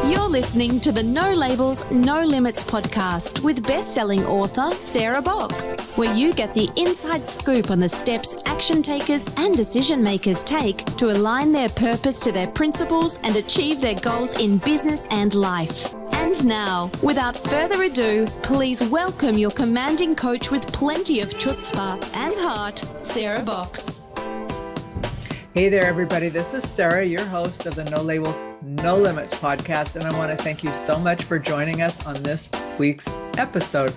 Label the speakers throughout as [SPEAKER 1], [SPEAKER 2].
[SPEAKER 1] You're listening to the No Labels, No Limits podcast with best-selling author Sarah Box, where you get the inside scoop on the steps action takers and decision makers take to align their purpose to their principles and achieve their goals in business and life. And now, without further ado, please welcome your commanding coach with plenty of chutzpah and heart, Sarah Box.
[SPEAKER 2] Hey there, everybody. This is Sarah, your host of the No Labels, No Limits podcast, and I want to thank you so much for joining us on this week's episode.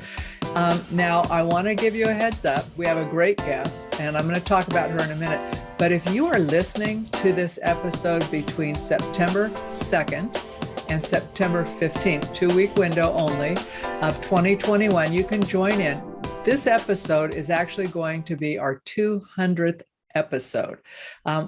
[SPEAKER 2] Now, I want to give you a heads up. We have a great guest, and I'm going to talk about her in a minute. But if you are listening to this episode between September 2nd and September 15th, 2-week window only of 2021, you can join in. This episode is actually going to be our 200th episode,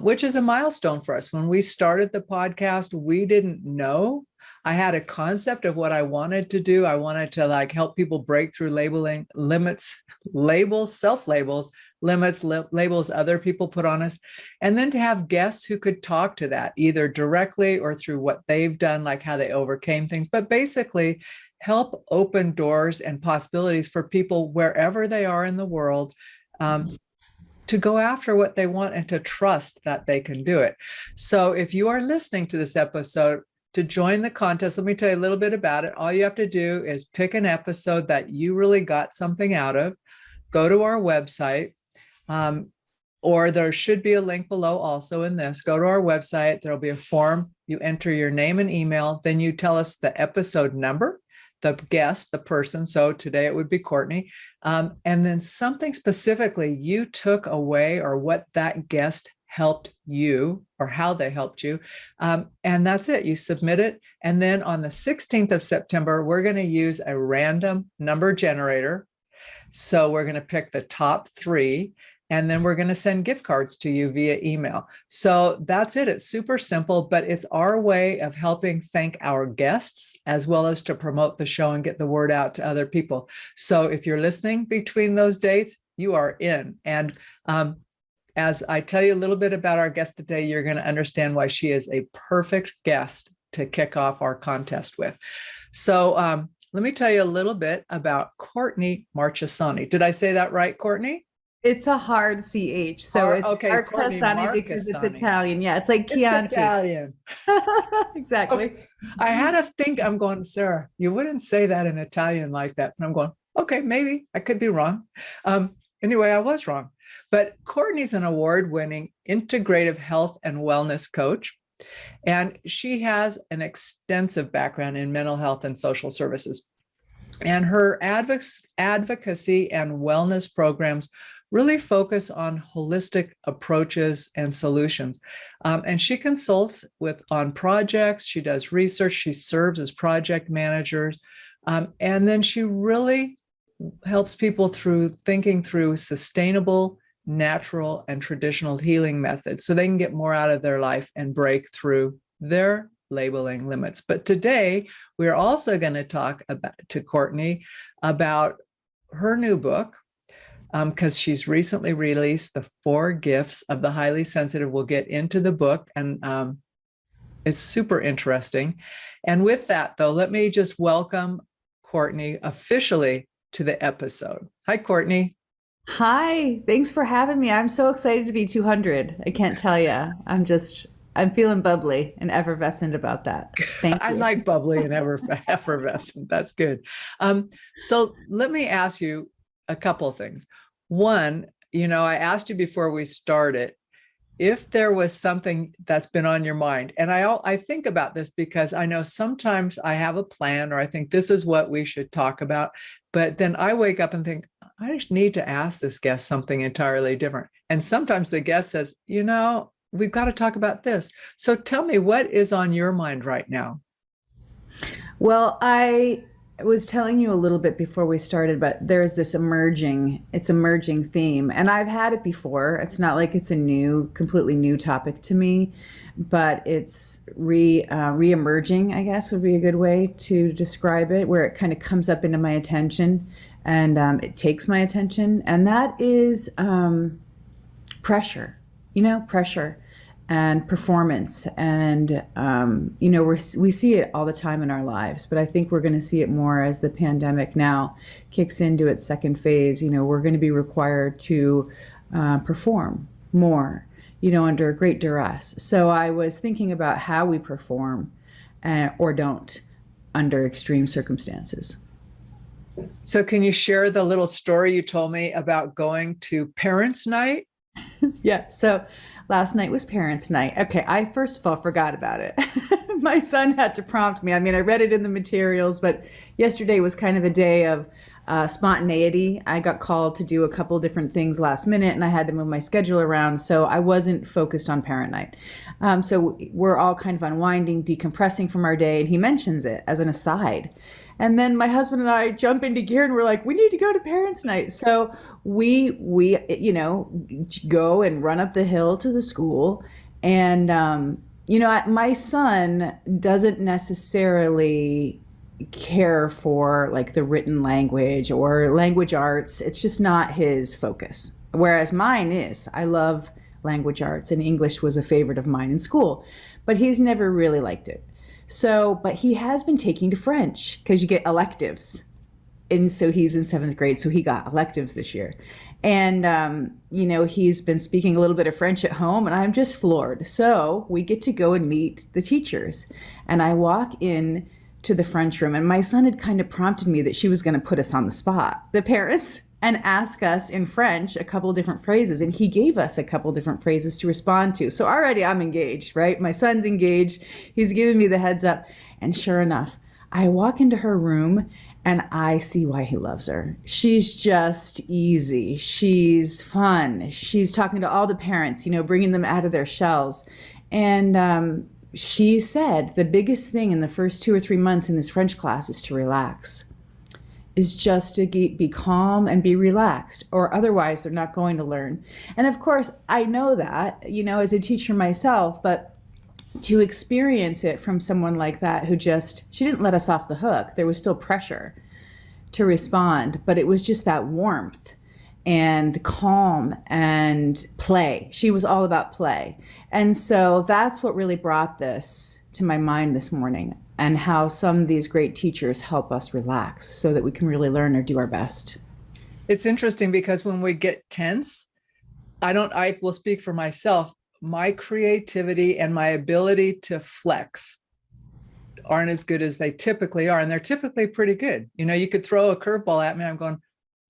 [SPEAKER 2] which is a milestone for us. When we started the podcast, we didn't know. I had a concept of what I wanted to do. I wanted to help people break through labeling limits, labels, self-labels, limits, labels other people put on us, and then to have guests who could talk to that either directly or through what they've done, like how they overcame things, but basically help open doors and possibilities for people wherever they are in the world, to go after what they want and to trust that they can do it. So if you are listening to this episode, to join the contest, let me tell you a little bit about it. All you have to do is pick an episode that you really got something out of, go to our website, or there should be a link below also in this. Go to our website, there'll be a form, you enter your name and email, then you tell us the episode number, the guest, the person. So today it would be Courtney. And then something specifically you took away or what that guest helped you or how they helped you. And that's it. You submit it. And then on the 16th of September, we're going to use a random number generator. So we're going to pick the top 3. And then we're going to send gift cards to you via email. So that's it. It's super simple, but it's our way of helping thank our guests as well as to promote the show and get the word out to other people. So if you're listening between those dates, you are in. And as I tell you a little bit about our guest today, you're going to understand why she is a perfect guest to kick off our contest with. So let me tell you a little bit about Courtney Marchesani. Did I say that right, Courtney?
[SPEAKER 3] It's a hard CH. So it's Marchesani because it's Italian. Yeah, it's like Chianti.
[SPEAKER 2] Italian.
[SPEAKER 3] Exactly.
[SPEAKER 2] Okay. I had to think, I'm going, Sarah, you wouldn't say that in Italian like that. And I'm going, okay, maybe I could be wrong. Anyway, I was wrong. But Courtney's an award-winning integrative health and wellness coach. And she has an extensive background in mental health and social services. And her advocacy and wellness programs really focus on holistic approaches and solutions. And she consults on projects, she does research, she serves as project manager, and then she really helps people through thinking through sustainable, natural, and traditional healing methods so they can get more out of their life and break through their labeling limits. But today, we're also going to talk to Courtney about her new book, because she's recently released The 4 Gifts of the Highly Sensitive. We'll get into the book, and it's super interesting. And with that, though, let me just welcome Courtney officially to the episode. Hi, Courtney.
[SPEAKER 3] Hi. Thanks for having me. I'm so excited to be 200. I can't tell you. I'm feeling bubbly and effervescent about that. Thank you.
[SPEAKER 2] I like bubbly and effervescent. That's good. So let me ask you a couple of things. One, I asked you before we started if there was something that's been on your mind. And I think about this because I know sometimes I have a plan or I think this is what we should talk about. But then I wake up and think, I just need to ask this guest something entirely different. And sometimes the guest says, we've got to talk about this. So tell me, what is on your mind right now?
[SPEAKER 3] Well, I was telling you a little bit before we started, but there's this emerging theme, and I've had it before. It's not like it's a completely new topic to me, but it's re-emerging, I guess would be a good way to describe it, where it kind of comes up into my attention and it takes my attention, and that is pressure. Pressure. and performance. And, we see it all the time in our lives, but I think we're going to see it more as the pandemic now kicks into its second phase. We're going to be required to perform more, under great duress. So I was thinking about how we perform or don't under extreme circumstances.
[SPEAKER 2] So can you share the little story you told me about going to parents' night?
[SPEAKER 3] Yeah. So last night was parents' night. Okay. I first of all forgot about it. My son had to prompt me. I mean, I read it in the materials, but yesterday was kind of a day of spontaneity. I got called to do a couple different things last minute and I had to move my schedule around. So I wasn't focused on parent night. So we're all kind of unwinding, decompressing from our day. And he mentions it as an aside. And then my husband and I jump into gear and we're like, we need to go to parents' night. So we go and run up the hill to the school. And, my son doesn't necessarily care for like the written language or language arts. It's just not his focus. Whereas mine is. I love language arts and English was a favorite of mine in school, but he's never really liked it. So, but he has been taking to French because you get electives. And so he's in 7th grade, so he got electives this year. And, he's been speaking a little bit of French at home and I'm just floored. So we get to go and meet the teachers. And I walk in to the French room and my son had kind of prompted me that she was going to put us on the spot, the parents, and ask us in French a couple different phrases. And he gave us a couple different phrases to respond to. So already I'm engaged, right? My son's engaged. He's giving me the heads up. And sure enough, I walk into her room and I see why he loves her. She's just easy. She's fun. She's talking to all the parents, bringing them out of their shells. And she said the biggest thing in the first 2 or 3 months in this French class is to relax. Is just to be calm and be relaxed, or otherwise they're not going to learn. And of course, I know that, as a teacher myself, but to experience it from someone like that who she didn't let us off the hook. There was still pressure to respond, but it was just that warmth and calm and play. She was all about play. And so that's what really brought this to my mind this morning, and how some of these great teachers help us relax so that we can really learn or do our best.
[SPEAKER 2] It's interesting because when we get tense, I will speak for myself, my creativity and my ability to flex aren't as good as they typically are. And they're typically pretty good. You could throw a curveball at me. I'm going,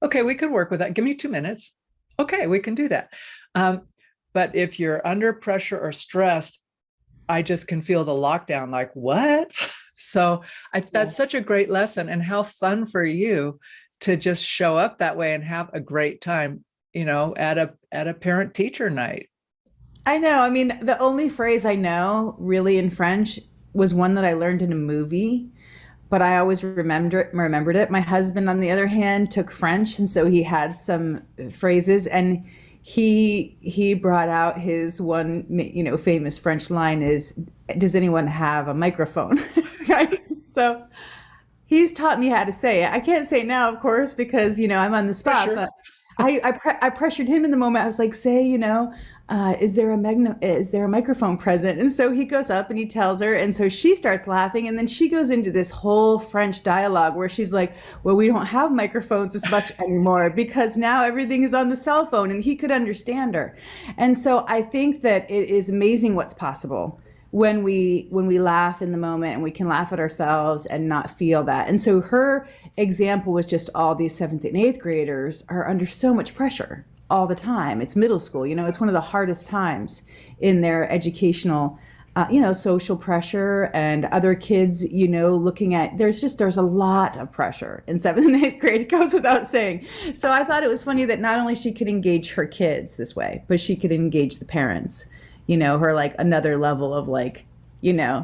[SPEAKER 2] okay, we could work with that. Give me 2 minutes. Okay, we can do that. But if you're under pressure or stressed, I just can feel the lockdown, like, what? So that's such a great lesson, and how fun for you to just show up that way and have a great time, at a parent teacher night.
[SPEAKER 3] I know. I mean, the only phrase I know really in French was one that I learned in a movie, but I always remembered it. My husband, on the other hand, took French, and so he had some phrases, and he brought out his one, famous French line is, does anyone have a microphone? Right? So he's taught me how to say it. I can't say it now, of course, because, I'm on the spot,
[SPEAKER 2] Pressure.
[SPEAKER 3] but I pressured him in the moment. I was like, say, is there a microphone present? And so he goes up and he tells her, and so she starts laughing, and then she goes into this whole French dialogue where she's like, well, we don't have microphones as much anymore because now everything is on the cell phone, and he could understand her. And so I think that it is amazing what's possible when we laugh in the moment, and we can laugh at ourselves and not feel that. And so her example was just all these 7th and 8th graders are under so much pressure all the time. It's middle school, it's one of the hardest times in their educational, social pressure, and other kids, looking at, there's a lot of pressure in 7th and 8th grade. It goes without saying. So I thought it was funny that not only she could engage her kids this way, but she could engage the parents, her like another level of like,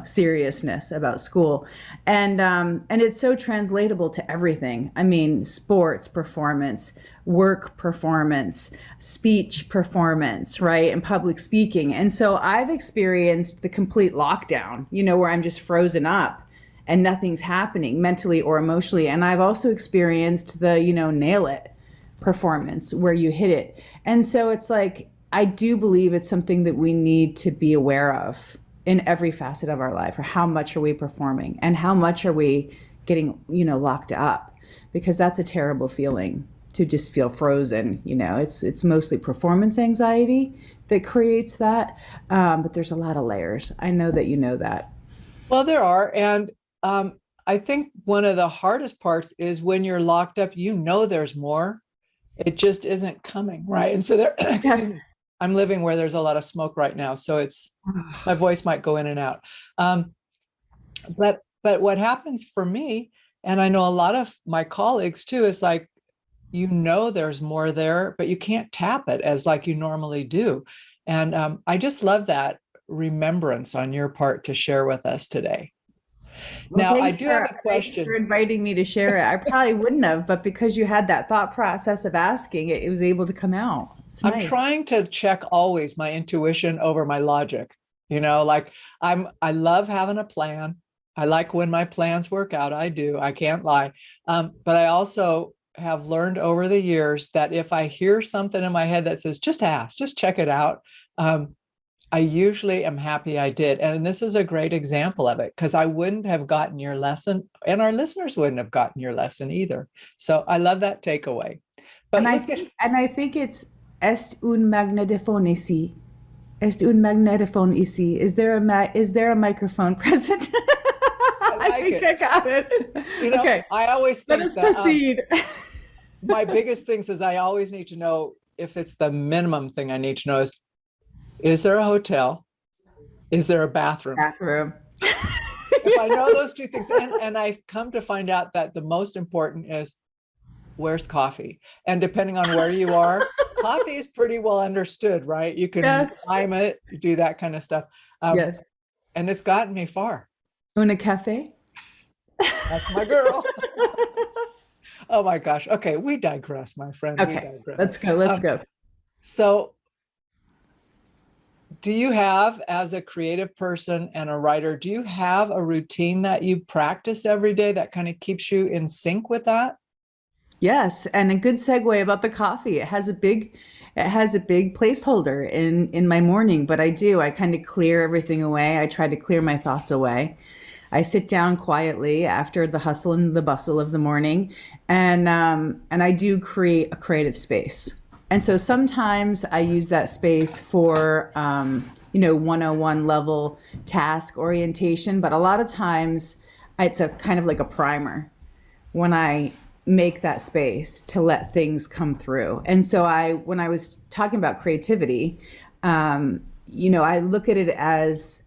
[SPEAKER 3] seriousness about school. And it's so translatable to everything. I mean, sports performance, work performance, speech performance, right? And public speaking. And so I've experienced the complete lockdown, where I'm just frozen up and nothing's happening mentally or emotionally. And I've also experienced the, nail it performance where you hit it. And so it's like, I do believe it's something that we need to be aware of in every facet of our life. Or how much are we performing, and how much are we getting, locked up? Because that's a terrible feeling, to just feel frozen. It's mostly performance anxiety that creates that. But there's a lot of layers. I know that you know that.
[SPEAKER 2] Well, there are. And I think one of the hardest parts is when you're locked up, there's more. It just isn't coming, right? And so excuse me, I'm living where there's a lot of smoke right now, so my voice might go in and out. But what happens for me, and I know a lot of my colleagues too, is like, there's more there, but you can't tap it as like you normally do. And I just love that remembrance on your part to share with us today.
[SPEAKER 3] Well,
[SPEAKER 2] now, I do have a question.
[SPEAKER 3] Thanks for inviting me to share it. I probably wouldn't have, but because you had that thought process of asking, it was able to come out. It's
[SPEAKER 2] I'm
[SPEAKER 3] nice.
[SPEAKER 2] trying to check always my intuition over my logic. Like I love having a plan. I like when my plans work out. I do. I can't lie. But I also have learned over the years that if I hear something in my head that says, just ask, just check it out, I usually am happy I did. And this is a great example of it, because I wouldn't have gotten your lesson, and our listeners wouldn't have gotten your lesson either. So I love that takeaway. But
[SPEAKER 3] I think it's est un magnetophone ici. Est un magnetophone ici. Is there a microphone present? I think I got it. Okay.
[SPEAKER 2] I always think
[SPEAKER 3] Let us proceed.
[SPEAKER 2] My biggest things is I always need to know, if it's the minimum thing I need to know, is there a hotel? Is there a bathroom? If I know those two things, and I've come to find out that the most important is, where's coffee? And depending on where you are, coffee is pretty well understood, right? You can time it, do that kind of stuff.
[SPEAKER 3] Yes.
[SPEAKER 2] And it's gotten me far.
[SPEAKER 3] Una cafe?
[SPEAKER 2] That's my girl. Oh my gosh. Okay, we digress, my friend.
[SPEAKER 3] Okay, let's go.
[SPEAKER 2] So do you have, as a creative person and a writer, do you have a routine that you practice every day that kind of keeps you in sync with that?
[SPEAKER 3] Yes, and a good segue about the coffee. It has a big placeholder in my morning, but I kind of clear everything away. I try to clear my thoughts away. I sit down quietly after the hustle and the bustle of the morning, and I do create a creative space. And so sometimes I use that space for, 101 level task orientation, but a lot of times it's a kind of like a primer when I make that space to let things come through. And so when I was talking about creativity, I look at it as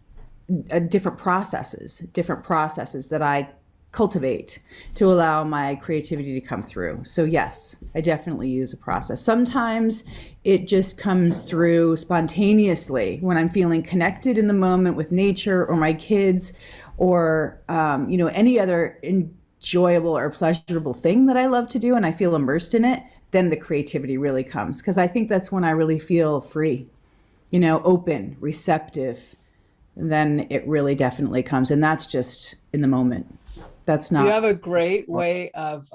[SPEAKER 3] different processes that I cultivate to allow my creativity to come through. So yes, I definitely use a process. Sometimes it just comes through spontaneously when I'm feeling connected in the moment with nature or my kids, or any other enjoyable or pleasurable thing that I love to do and I feel immersed in it. Then the creativity really comes, because I think that's when I really feel free, open, receptive. Then it really definitely comes, and that's just in the moment. That's not.
[SPEAKER 2] You have a great way of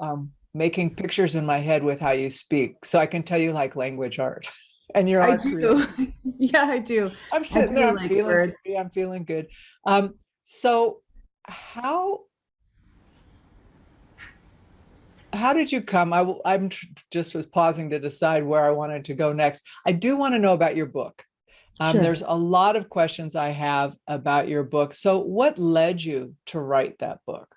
[SPEAKER 2] making pictures in my head with how you speak, so I can tell you like language art. And you're like,
[SPEAKER 3] yeah, I do.
[SPEAKER 2] I'm sitting there, I'm feeling free, I'm feeling good. So how did you come? I'm just was pausing to decide where I wanted to go next. I do want to know about your book. Sure. There's a lot of questions I have about your book. So what led you to write that book?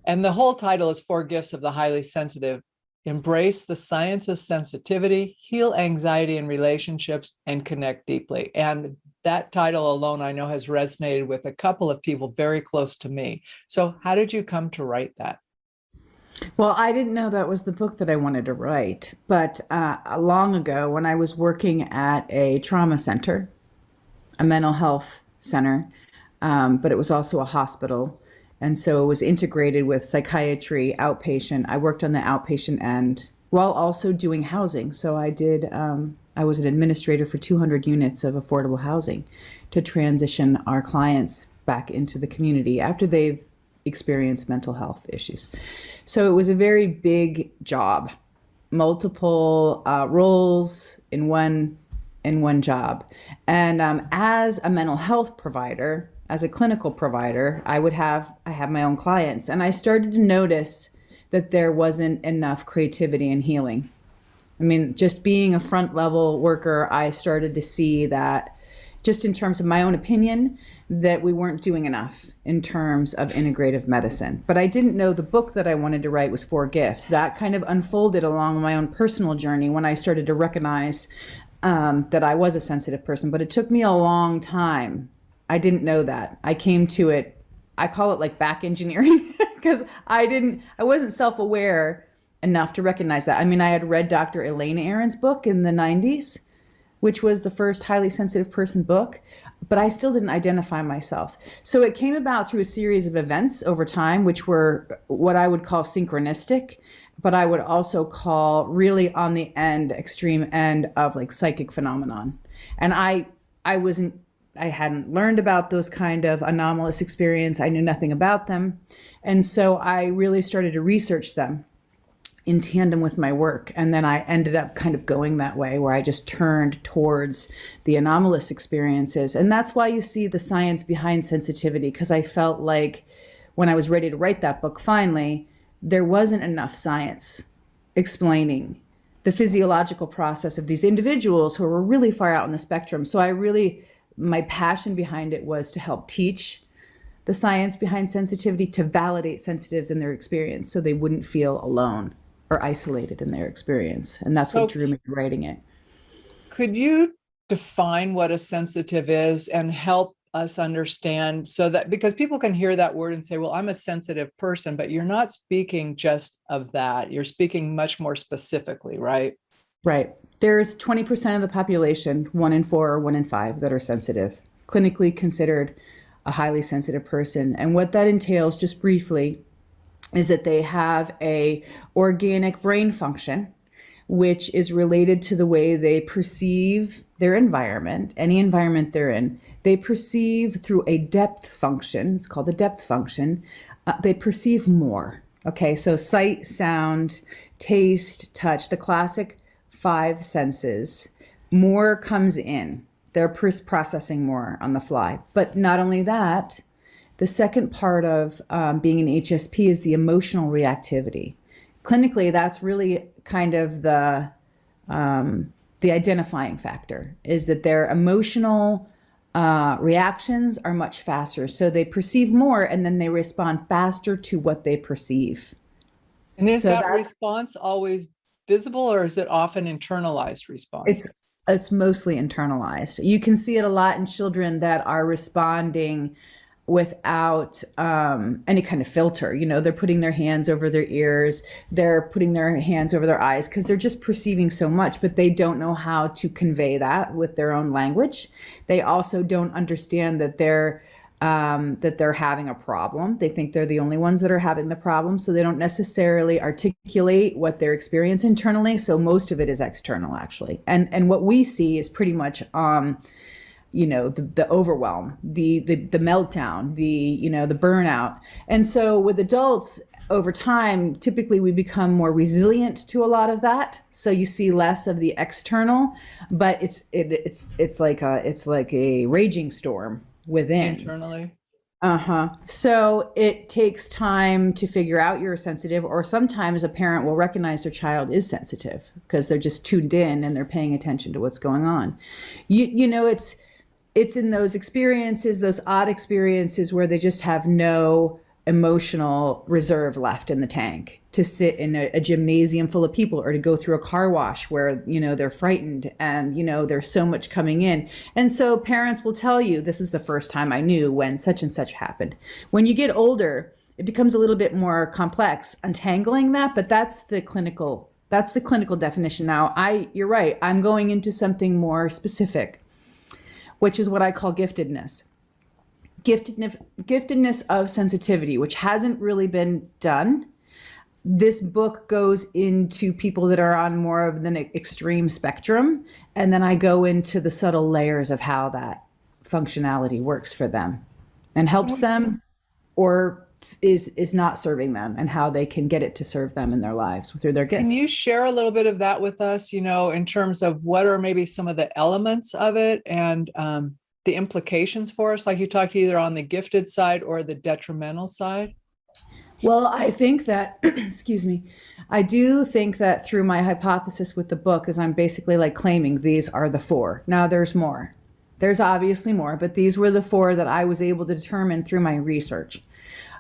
[SPEAKER 2] And the whole title is 4 Gifts of the Highly Sensitive: Embrace the Science of Sensitivity, Heal Anxiety in Relationships, and Connect Deeply. And that title alone, I know, has resonated with a couple of people very close to me. So how did you come to write that?
[SPEAKER 3] Well, I didn't know that was the book that I wanted to write, but long ago when I was working at a trauma center, a mental health center, but it was also a hospital. And so it was integrated with psychiatry, outpatient. I worked on the outpatient end while also doing housing. So I was an administrator for 200 units of affordable housing to transition our clients back into the community after they've experienced mental health issues. So it was a very big job, multiple roles in one in one job. And as a mental health provider, as a clinical provider, I have my own clients, and I started to notice that there wasn't enough creativity and healing. I mean, just being a front level worker, I started to see that, just in terms of my own opinion, that we weren't doing enough in terms of integrative medicine. But I didn't know the book that I wanted to write was Four Gifts. That kind of unfolded along my own personal journey when I started to recognize that I was a sensitive person. But it took me a long time. I didn't know that. I came to it, I call it like back engineering, because I wasn't self-aware enough to recognize that. I mean, I had read Dr. Elaine Aron's book in the 90s, which was the first highly sensitive person book, but I still didn't identify myself. So it came about through a series of events over time, which were what I would call synchronistic, but I would also call really on the extreme end of like psychic phenomenon. And I hadn't learned about those kind of anomalous experience. I knew nothing about them. And so I really started to research them in tandem with my work. And then I ended up kind of going that way, where I just turned towards the anomalous experiences. And that's why you see the science behind sensitivity, because I felt like when I was ready to write that book, finally, there wasn't enough science explaining the physiological process of these individuals who were really far out on the spectrum. So my passion behind it was to help teach the science behind sensitivity, to validate sensitives in their experience so they wouldn't feel alone or isolated in their experience. And that's what drew me to writing it.
[SPEAKER 2] Could you define what a sensitive is and help us understand, so that, because people can hear that word and say, well, I'm a sensitive person, but you're not speaking just of that. You're speaking much more specifically, right?
[SPEAKER 3] Right. There's 20% of the population, 1 in 4 or 1 in 5, that are sensitive, clinically considered a highly sensitive person. And what that entails, just briefly, is that they have a organic brain function, which is related to the way they perceive their environment, any environment they're in. They perceive through a depth function. It's called the depth function. They perceive more. Okay, so sight, sound, taste, touch, the classic 5 senses. More comes in. They're processing more on the fly. But not only that, the second part of being an HSP is the emotional reactivity. Clinically, that's really kind of the identifying factor, is that their emotional reactions are much faster. So they perceive more, and then they respond faster to what they perceive.
[SPEAKER 2] And is that response always visible, or is it often internalized response?
[SPEAKER 3] It's mostly internalized. You can see it a lot in children that are responding without any kind of filter. You know, they're putting their hands over their ears, they're putting their hands over their eyes, because they're just perceiving so much, but they don't know how to convey that with their own language. They also don't understand that they're having a problem. They think they're the only ones that are having the problem, so they don't necessarily articulate what they're experiencing internally. So most of it is external, actually. And what we see is pretty much the overwhelm, the meltdown, the burnout. And so with adults, over time, typically we become more resilient to a lot of that. So you see less of the external, but it's like a raging storm within.
[SPEAKER 2] Internally.
[SPEAKER 3] So it takes time to figure out you're sensitive, or sometimes a parent will recognize their child is sensitive because they're just tuned in and they're paying attention to what's going on. It's in those experiences, those odd experiences, where they just have no emotional reserve left in the tank to sit in a gymnasium full of people, or to go through a car wash where, they're frightened and, there's so much coming in. And so parents will tell you, this is the first time I knew when such and such happened. When you get older, it becomes a little bit more complex untangling that, but that's the clinical definition. Now, you're right, I'm going into something more specific, which is what I call giftedness. Giftedness of sensitivity, which hasn't really been done. This book goes into people that are on more of the extreme spectrum, and then I go into the subtle layers of how that functionality works for them and helps them or is not serving them, and how they can get it to serve them in their lives through their gifts.
[SPEAKER 2] Can you share a little bit of that with us, in terms of what are maybe some of the elements of it and the implications for us? Like you talked either on the gifted side or the detrimental side.
[SPEAKER 3] Well, I think that, excuse me, I do think that through my hypothesis with the book is I'm basically like claiming these are the 4. Now there's more. There's obviously more, but these were the 4 that I was able to determine through my research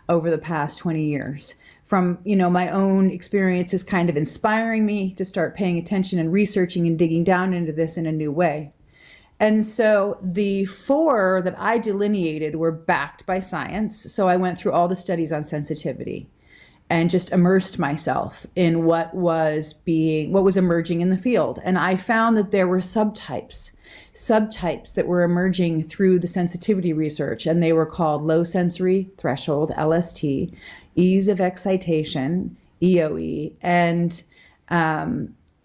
[SPEAKER 3] over the past 20 years. From, my own experiences kind of inspiring me to start paying attention and researching and digging down into this in a new way. And so the 4 that I delineated were backed by science. So I went through all the studies on sensitivity and just immersed myself in what was emerging in the field. And I found that there were subtypes that were emerging through the sensitivity research, and they were called low sensory threshold, LST, ease of excitation, EOE, and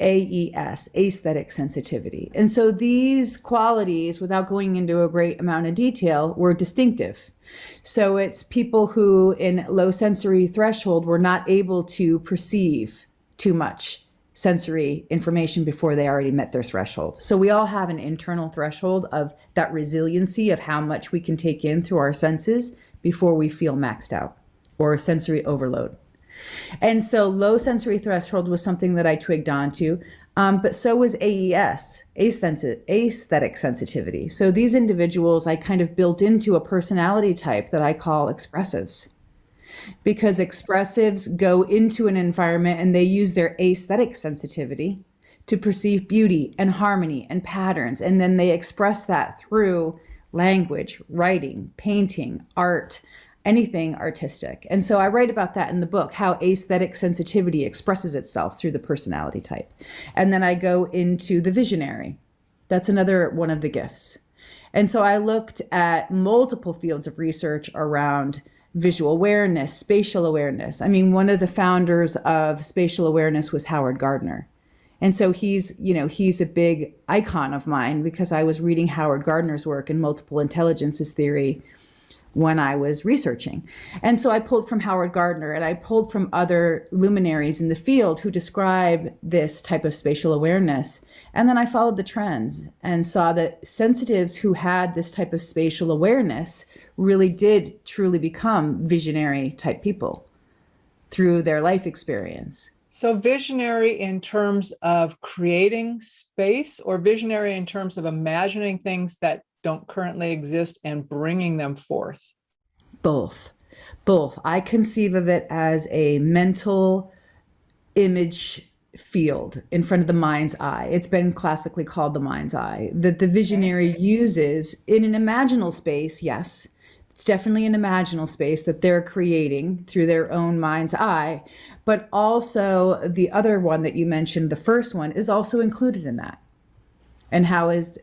[SPEAKER 3] AES, aesthetic sensitivity. And so these qualities, without going into a great amount of detail, were distinctive. So it's people who in low sensory threshold were not able to perceive too much sensory information before they already met their threshold. So we all have an internal threshold of that resiliency of how much we can take in through our senses before we feel maxed out or sensory overload. And so low sensory threshold was something that I twigged onto, but so was AES, aesthetic sensitivity. So these individuals I kind of built into a personality type that I call expressives, because expressives go into an environment and they use their aesthetic sensitivity to perceive beauty and harmony and patterns. And then they express that through language, writing, painting, art, anything artistic. And so I write about that in the book, how aesthetic sensitivity expresses itself through the personality type. And then I go into the visionary. That's another one of the gifts. And so I looked at multiple fields of research around visual awareness, spatial awareness. I mean, one of the founders of spatial awareness was Howard Gardner. And so he's a big icon of mine because I was reading Howard Gardner's work in multiple intelligences theory when I was researching. And so I pulled from Howard Gardner and I pulled from other luminaries in the field who describe this type of spatial awareness. And then I followed the trends and saw that sensitives who had this type of spatial awareness really did truly become visionary type people through their life experience.
[SPEAKER 2] So visionary in terms of creating space, or visionary in terms of imagining things that don't currently exist and bringing them forth?
[SPEAKER 3] Both. I conceive of it as a mental image field in front of the mind's eye. It's been classically called the mind's eye, that the visionary uses in an imaginal space. Yes, it's definitely an imaginal space that they're creating through their own mind's eye. But also the other one that you mentioned, the first one, is also included in that. And how it's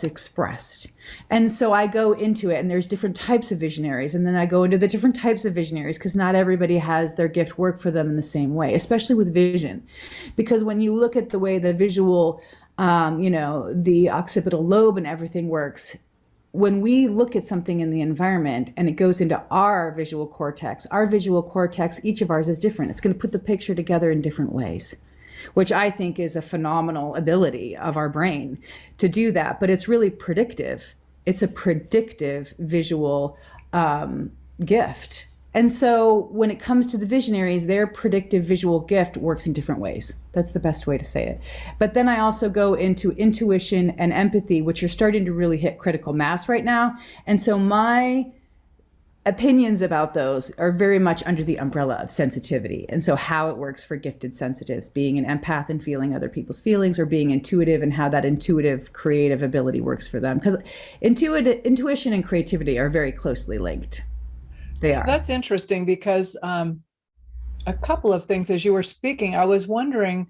[SPEAKER 3] expressed. And so I go into it, and there's different types of visionaries. And then I go into the different types of visionaries because not everybody has their gift work for them in the same way, especially with vision. Because when you look at the way the visual, the occipital lobe and everything works, when we look at something in the environment and it goes into our visual cortex, each of ours is different. It's going to put the picture together in different ways, which I think is a phenomenal ability of our brain to do that. But it's really predictive. It's a predictive visual gift. And so when it comes to the visionaries, their predictive visual gift works in different ways. That's the best way to say it. But then I also go into intuition and empathy, which are starting to really hit critical mass right now. And so my opinions about those are very much under the umbrella of sensitivity. And so how it works for gifted sensitives, being an empath and feeling other people's feelings, or being intuitive, and how that intuitive creative ability works for them. Because intuition and creativity are very closely linked. They are.
[SPEAKER 2] That's interesting because a couple of things as you were speaking, I was wondering,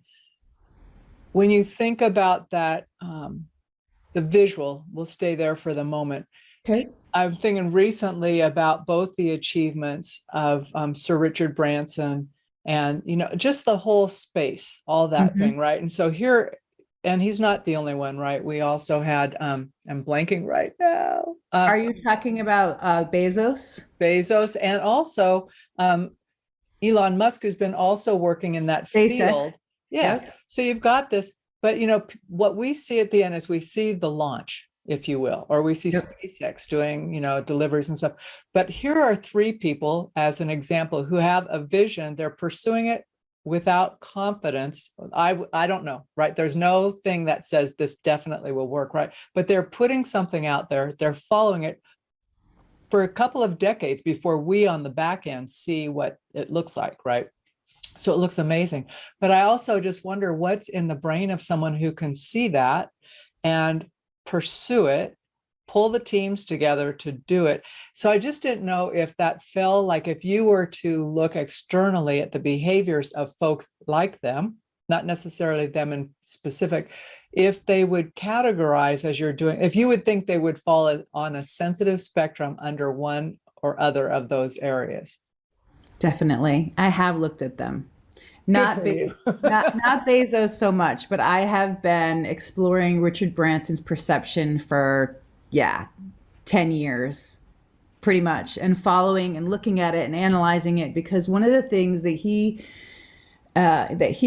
[SPEAKER 2] when you think about that, the visual, we'll stay there for the moment.
[SPEAKER 3] Okay.
[SPEAKER 2] I'm thinking recently about both the achievements of Sir Richard Branson and, just the whole space, all that thing, right? And so here, and he's not the only one, right? We also had, I'm blanking right now.
[SPEAKER 3] Are you talking about Bezos?
[SPEAKER 2] Bezos, and also Elon Musk, who's been also working in that field. Yes.
[SPEAKER 3] Yep.
[SPEAKER 2] So you've got this, but what we see at the end is we see the launch, if you will, or we see SpaceX doing, deliveries and stuff. But here are three people, as an example, who have a vision. They're pursuing it without confidence. I don't know, right? There's no thing that says this definitely will work, right? But they're putting something out there. They're following it for a couple of decades before we on the back end see what it looks like, right? So it looks amazing. But I also just wonder what's in the brain of someone who can see that and pursue it, pull the teams together to do it. So I just didn't know if that fell, like if you were to look externally at the behaviors of folks like them, not necessarily them in specific, if they would categorize as you're doing, if you would think they would fall on a sensitive spectrum under one or other of those areas.
[SPEAKER 3] Definitely. I have looked at them. Not Bezos so much, but I have been exploring Richard Branson's perception for 10 years pretty much, and following and looking at it and analyzing it, because one of the things that he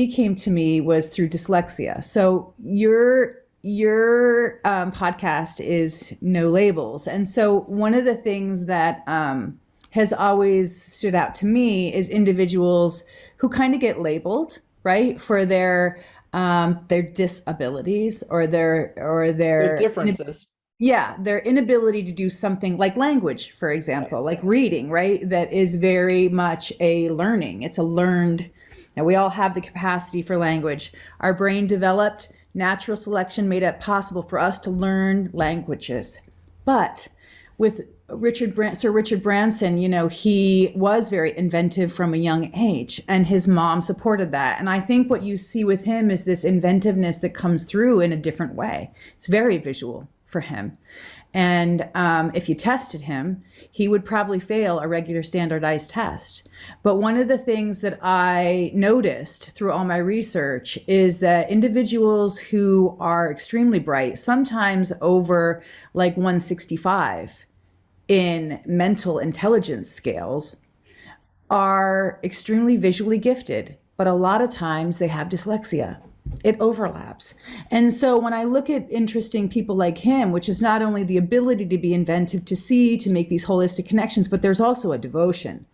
[SPEAKER 3] came to me was through dyslexia. So your podcast is No Labels, and so one of the things that has always stood out to me is individuals who kind of get labeled, right, for their disabilities or their
[SPEAKER 2] differences.
[SPEAKER 3] Their inability to do something like language, for example, like reading, right? That is very much a learning. It's a learned, and we all have the capacity for language. Our brain developed, natural selection made it possible for us to learn languages. But with Sir Richard Branson, he was very inventive from a young age, and his mom supported that. And I think what you see with him is this inventiveness that comes through in a different way. It's very visual for him. And if you tested him, he would probably fail a regular standardized test. But one of the things that I noticed through all my research is that individuals who are extremely bright, sometimes over like 165 in mental intelligence scales, are extremely visually gifted, but a lot of times they have dyslexia. It overlaps. And so when I look at interesting people like him, which is not only the ability to be inventive, to see, to make these holistic connections, but there's also a devotion,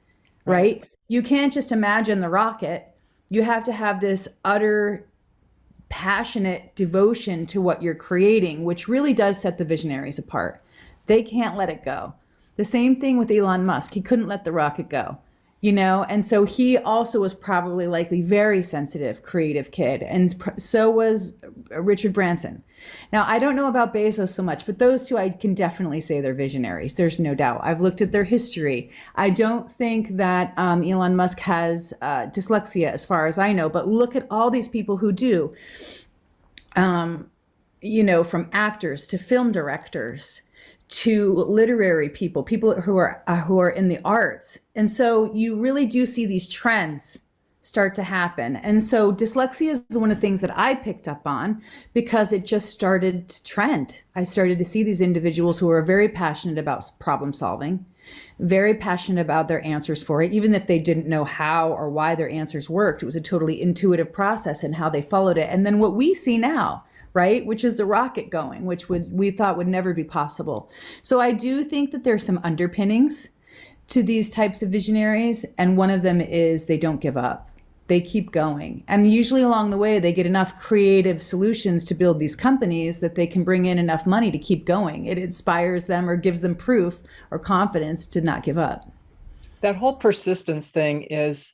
[SPEAKER 3] right? You can't just imagine the rocket. You have to have this utter passionate devotion to what you're creating, which really does set the visionaries apart. They can't let it go. The same thing with Elon Musk. He couldn't let the rocket go. And so he also was probably likely very sensitive, creative kid. And so was Richard Branson. Now, I don't know about Bezos so much, but those two, I can definitely say they're visionaries. There's no doubt. I've looked at their history. I don't think that Elon Musk has dyslexia as far as I know, but look at all these people who do, from actors to film directors, to literary people who are in the arts. And so you really do see these trends start to happen. And so dyslexia is one of the things that I picked up on because it just started to trend. I started to see these individuals who are very passionate about problem solving, very passionate about their answers for it, even if they didn't know how or why their answers worked. It was a totally intuitive process in how they followed it. And then what we see now, right, which is the rocket going, which we thought would never be possible. So I do think that there's some underpinnings to these types of visionaries, and one of them is they don't give up. They keep going. And usually along the way, they get enough creative solutions to build these companies that they can bring in enough money to keep going. It inspires them or gives them proof or confidence to not give up.
[SPEAKER 2] That whole persistence thing is,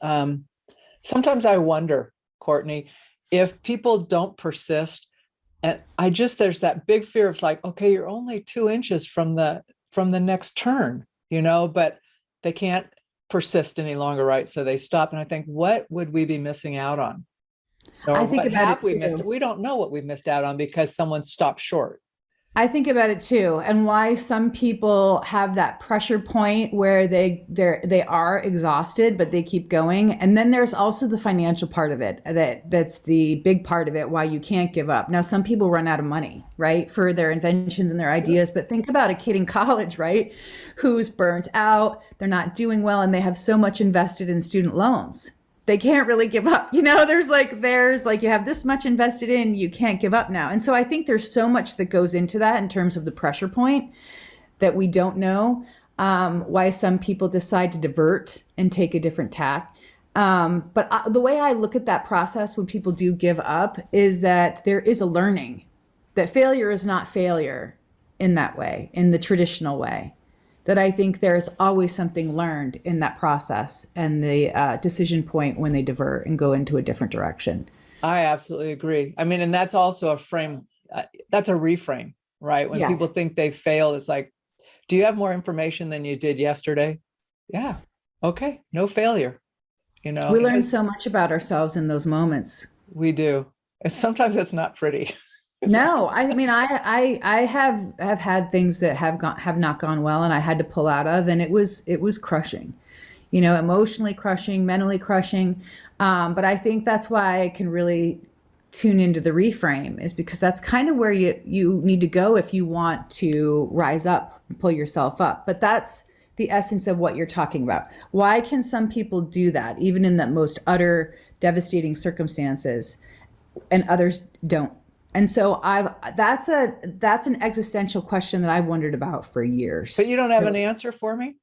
[SPEAKER 2] sometimes I wonder, Courtney, if people don't persist. And there's that big fear of like, okay, you're only 2 inches from the next turn, but they can't persist any longer, right? So they stop. And I think, what would we be missing out on? Or
[SPEAKER 3] I think
[SPEAKER 2] what
[SPEAKER 3] about
[SPEAKER 2] have
[SPEAKER 3] it
[SPEAKER 2] we
[SPEAKER 3] too.
[SPEAKER 2] missed? We don't know what we've missed out on because someone stopped short.
[SPEAKER 3] I think about it too, and why some people have that pressure point where they are exhausted, but they keep going. And then there's also the financial part of it that's the big part of it, why you can't give up. Now, some people run out of money, right, for their inventions and their ideas. But think about a kid in college, right, who's burnt out, they're not doing well, and they have so much invested in student loans. They can't really give up. There's like you have this much invested in, you can't give up now. And so I think there's so much that goes into that in terms of the pressure point that we don't know, why some people decide to divert and take a different tack. But the way I look at that process when people do give up is that there is a learning, that failure is not failure in that way, in the traditional way. That I think there's always something learned in that process and the decision point when they divert and go into a different direction.
[SPEAKER 2] I absolutely agree. I mean, and that's also a frame, that's a reframe, right? When people think they failed, it's like, do you have more information than you did yesterday? Yeah. Okay. No failure. We
[SPEAKER 3] learn so much about ourselves in those moments.
[SPEAKER 2] We do. And sometimes it's not pretty.
[SPEAKER 3] No, I mean, I have had things that have not gone well, and I had to pull out of, and it was crushing, emotionally crushing, mentally crushing. But I think that's why I can really tune into the reframe, is because that's kind of where you need to go if you want to rise up and pull yourself up. But that's the essence of what you're talking about. Why can some people do that, even in the most utter devastating circumstances, and others don't? And so that's an existential question that I've wondered about for years.
[SPEAKER 2] But you don't have an answer for me?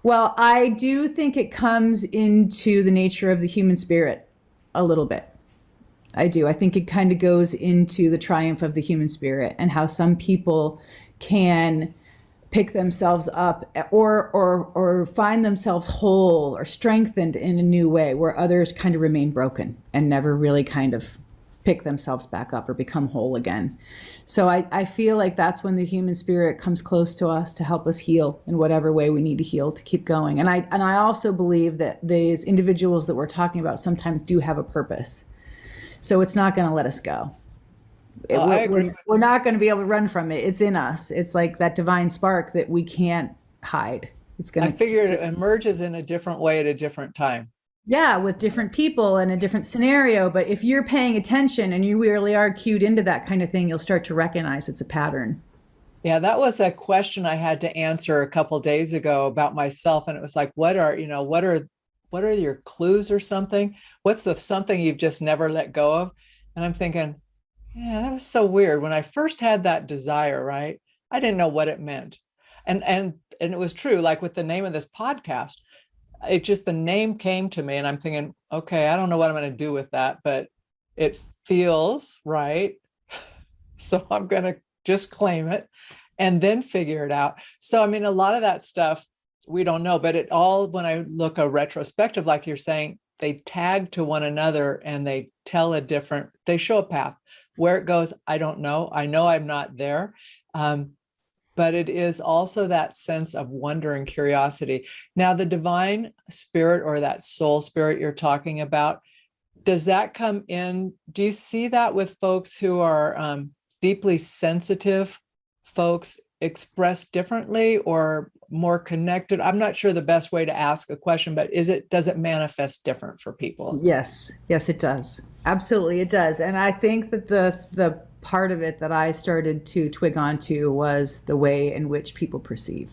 [SPEAKER 3] Well, I do think it comes into the nature of the human spirit a little bit. I do. I think it kind of goes into the triumph of the human spirit and how some people can pick themselves up or find themselves whole or strengthened in a new way, where others kind of remain broken and never really kind of pick themselves back up or become whole again. So I feel like that's when the human spirit comes close to us to help us heal in whatever way we need to heal to keep going. And I also believe that these individuals that we're talking about sometimes do have a purpose. So it's not going to let us go.
[SPEAKER 2] I agree.
[SPEAKER 3] We're not going to be able to run from it. It's in us. It's like that divine spark that we can't hide. I
[SPEAKER 2] figured it emerges in a different way at a different time.
[SPEAKER 3] Yeah, with different people and a different scenario. But if you're paying attention and you really are cued into that kind of thing, you'll start to recognize it's a pattern.
[SPEAKER 2] Yeah, that was a question I had to answer a couple of days ago about myself. And it was like, what are your clues or something? What's the something you've just never let go of? And I'm thinking, yeah, that was so weird. When I first had that desire, right, I didn't know what it meant. And it was true, like with the name of this podcast. It just, the name came to me and I'm thinking, okay, I don't know what I'm going to do with that, but it feels right. So I'm going to just claim it and then figure it out. So, I mean, a lot of that stuff we don't know, but it all, when I look a retrospective, like you're saying, they tag to one another and they they show a path. Where it goes, I don't know. I know I'm not there. But it is also that sense of wonder and curiosity. Now, the divine spirit or that soul spirit you're talking about, does that come in? Do you see that with folks who are deeply sensitive folks expressed differently or more connected? I'm not sure the best way to ask a question, but does it manifest different for people?
[SPEAKER 3] Yes, it does. Absolutely, it does. And I think that the part of it that I started to twig onto was the way in which people perceive.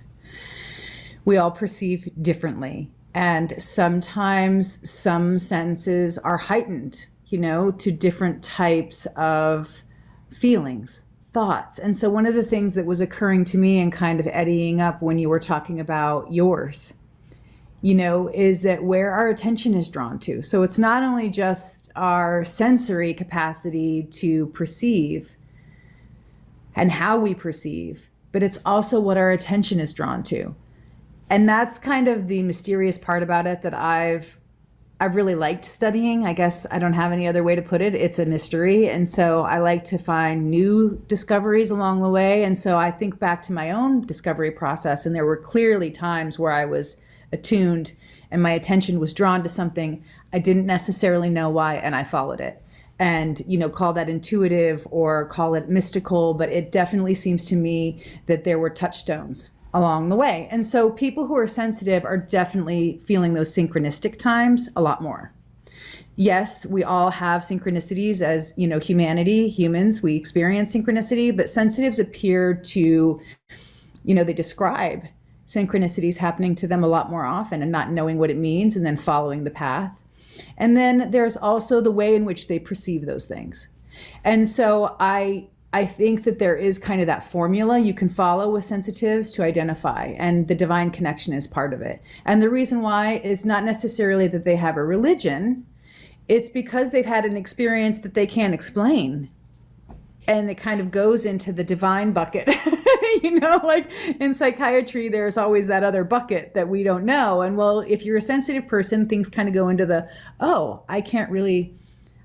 [SPEAKER 3] We all perceive differently. And sometimes some senses are heightened, to different types of feelings, thoughts. And so one of the things that was occurring to me and kind of eddying up when you were talking about yours, is that where our attention is drawn to. So it's not only just our sensory capacity to perceive and how we perceive, but it's also what our attention is drawn to. And that's kind of the mysterious part about it that I've really liked studying. I guess I don't have any other way to put it. It's a mystery. And so I like to find new discoveries along the way. And so I think back to my own discovery process, and there were clearly times where I was attuned and my attention was drawn to something I didn't necessarily know why, and I followed it. and, call that intuitive or call it mystical, but it definitely seems to me that there were touchstones along the way. And so people who are sensitive are definitely feeling those synchronistic times a lot more. Yes, we all have synchronicities as, humans, we experience synchronicity, but sensitives appear to, they describe synchronicities happening to them a lot more often and not knowing what it means and then following the path. And then there's also the way in which they perceive those things. And so I think that there is kind of that formula you can follow with sensitives to identify, and the divine connection is part of it. And the reason why is not necessarily that they have a religion. It's because they've had an experience that they can't explain. And it kind of goes into the divine bucket. Like in psychiatry, there's always that other bucket that we don't know. And well, if you're a sensitive person, things kind of go into the, I can't really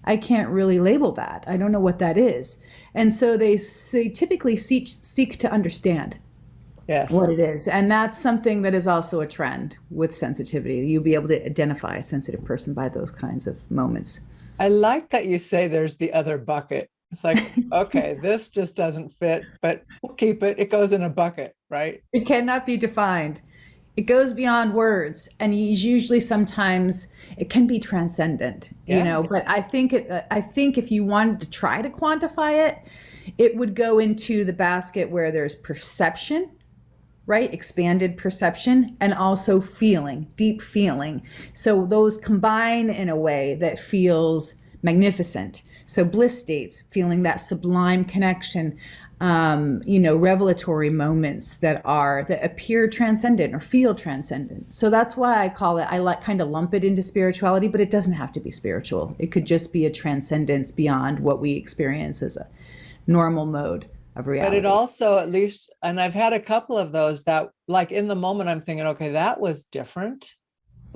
[SPEAKER 3] label that. I don't know what that is. And so they typically seek to understand what it is. And that's something that is also a trend with sensitivity. You'll be able to identify a sensitive person by those kinds of moments.
[SPEAKER 2] I like that you say there's the other bucket. It's like, okay, this just doesn't fit, but we'll keep it. It goes in a bucket, right?
[SPEAKER 3] It cannot be defined. It goes beyond words. And usually sometimes it can be transcendent, but I think if you wanted to try to quantify it, it would go into the basket where there's perception, right? Expanded perception, and also feeling, deep feeling. So those combine in a way that feels magnificent. So bliss states, feeling that sublime connection, revelatory moments that appear transcendent or feel transcendent. So that's why I call it, kind of lump it into spirituality, but it doesn't have to be spiritual. It could just be a transcendence beyond what we experience as a normal mode of reality.
[SPEAKER 2] But it also, at least, and I've had a couple of those that, like, in the moment I'm thinking, okay, that was different.